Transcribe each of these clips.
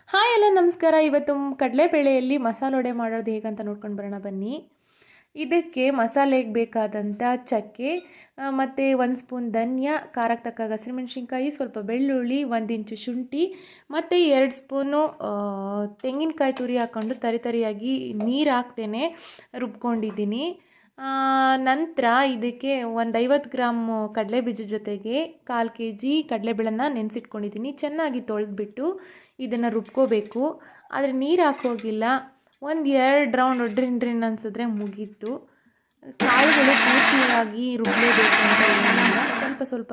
Hi ಎಲ್ಲ ನಮಸ್ಕಾರ. ಇವತ್ತು ಕಡಲೆಬೇಳೆಯಲ್ಲಿ ಮಸಾಲೆ ವಡೆ ಮಾಡೋದು ಹೇಗಂತ ನೋಡ್ಕೊಂಡು ಬರೋಣ ಬನ್ನಿ. ಇದಕ್ಕೆ ಮಸಾಲೆಗೆ ಬೇಕಾದಂಥ ಚಕ್ಕೆ ಮತ್ತು 1 ಸ್ಪೂನ್ ಧನಿಯಾ, ಖಾರಕ್ಕೆ ತಕ್ಕ ಹಸಿಮೆಣ್ಸಿನ್ಕಾಯಿ, ಸ್ವಲ್ಪ ಬೆಳ್ಳುಳ್ಳಿ, 1 ಇಂಚು ಶುಂಠಿ ಮತ್ತು 2 ಸ್ಪೂನು ತೆಂಗಿನಕಾಯಿ ತುರಿ ಹಾಕ್ಕೊಂಡು ತರಿಯಾಗಿ ನೀರು ಹಾಕ್ತೇನೆ ರುಬ್ಕೊಂಡಿದ್ದೀನಿ. ನಂತರ ಇದಕ್ಕೆ ಒಂದು 50 ಗ್ರಾಮ್ ಕಡಲೆ ಬೀಜದ ಜೊತೆಗೆ 1/4 kg ಕಡಲೆಬೇಳೆನ ನೆನೆಸಿಟ್ಕೊಂಡಿದ್ದೀನಿ. ಚೆನ್ನಾಗಿ ತೊಳೆದ್ಬಿಟ್ಟು ಇದನ್ನು ರುಬ್ಕೋಬೇಕು. ಆದರೆ ನೀರು ಹಾಕೋಗಿಲ್ಲ. ಒಂದು 2 ರೌಂಡ್ ಡ್ರಿನ್ ಅನಿಸಿದ್ರೆ ಮುಗೀತು. ಕಾಳುಗಳು ಪೂರ್ತಿಯಾಗಿ ರುಬ್ಲೇಬೇಕು ಅಂತ ಏನಿಲ್ಲ, ಸ್ವಲ್ಪ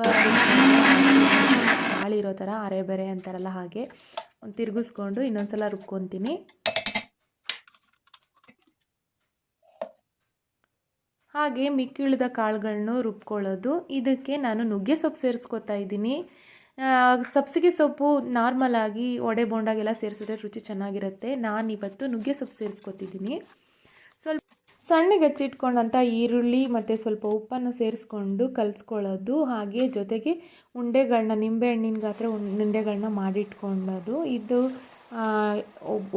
ಕಾಳಿರೋ ಥರ ಅರೆಬೆರೆ ಅಂತಾರಲ್ಲ ಹಾಗೆ ಒಂದು ತಿರುಗಿಸ್ಕೊಂಡು ಇನ್ನೊಂದು ಸಲ ರುಬ್ಕೊತೀನಿ. ಹಾಗೆ ಮಿಕ್ಕಿಳಿದ ಕಾಳುಗಳನ್ನು ರುಬ್ಕೊಳ್ಳೋದು. ಇದಕ್ಕೆ ನಾನು ನುಗ್ಗೆ ಸೊಪ್ಪು ಸೇರಿಸ್ಕೊತಾ ಇದ್ದೀನಿ. ಸಬ್ಸಿಗೆ ಸೊಪ್ಪು ನಾರ್ಮಲಾಗಿ ವಡೆ ಬೋಂಡಾಗೆಲ್ಲ ಸೇರಿಸಿದ್ರೆ ರುಚಿ ಚೆನ್ನಾಗಿರುತ್ತೆ. ನಾನಿವತ್ತು ನುಗ್ಗೆ ಸೊಪ್ಪು ಸೇರಿಸ್ಕೊತಿದ್ದೀನಿ. ಸ್ವಲ್ಪ ಸಣ್ಣಗೆ ಹಚ್ಚಿಟ್ಕೊಂಡಂಥ ಈರುಳ್ಳಿ ಮತ್ತು ಸ್ವಲ್ಪ ಉಪ್ಪನ್ನು ಸೇರಿಸ್ಕೊಂಡು ಕಲಿಸ್ಕೊಳ್ಳೋದು. ಹಾಗೆ ಜೊತೆಗೆ ಉಂಡೆಗಳನ್ನ ನಿಂಬೆಹಣ್ಣಿನ ಗಾತ್ರ ಉಂಡೆಗಳನ್ನ ಮಾಡಿಟ್ಕೊಳ್ಳೋದು. ಇದು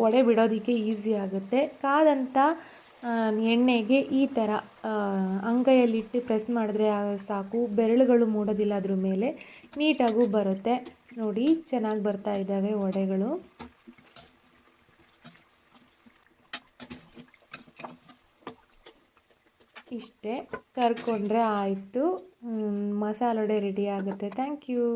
ವಡೆ ಬಿಡೋದಕ್ಕೆ ಈಸಿ ಆಗುತ್ತೆ. ಕಾದಂಥ ಎಣ್ಣೆಗೆ ಈ ಥರ ಅಂಗೈಯಲ್ಲಿಟ್ಟು ಪ್ರೆಸ್ ಮಾಡಿದ್ರೆ ಸಾಕು, ಬೆರಳುಗಳು ಮೂಡೋದಿಲ್ಲ ಅದ್ರ ಮೇಲೆ, ನೀಟಾಗೂ ಬರುತ್ತೆ. ನೋಡಿ ಚೆನ್ನಾಗಿ ಬರ್ತಾ ಇದ್ದಾವೆ ವಡೆಗಳು. ಇಷ್ಟೇ ಕರ್ಕೊಂಡ್ರೆ ಆಯಿತು, ಮಸಾಲೆ ವಡೆ ರೆಡಿ ಆಗುತ್ತೆ. Thank you.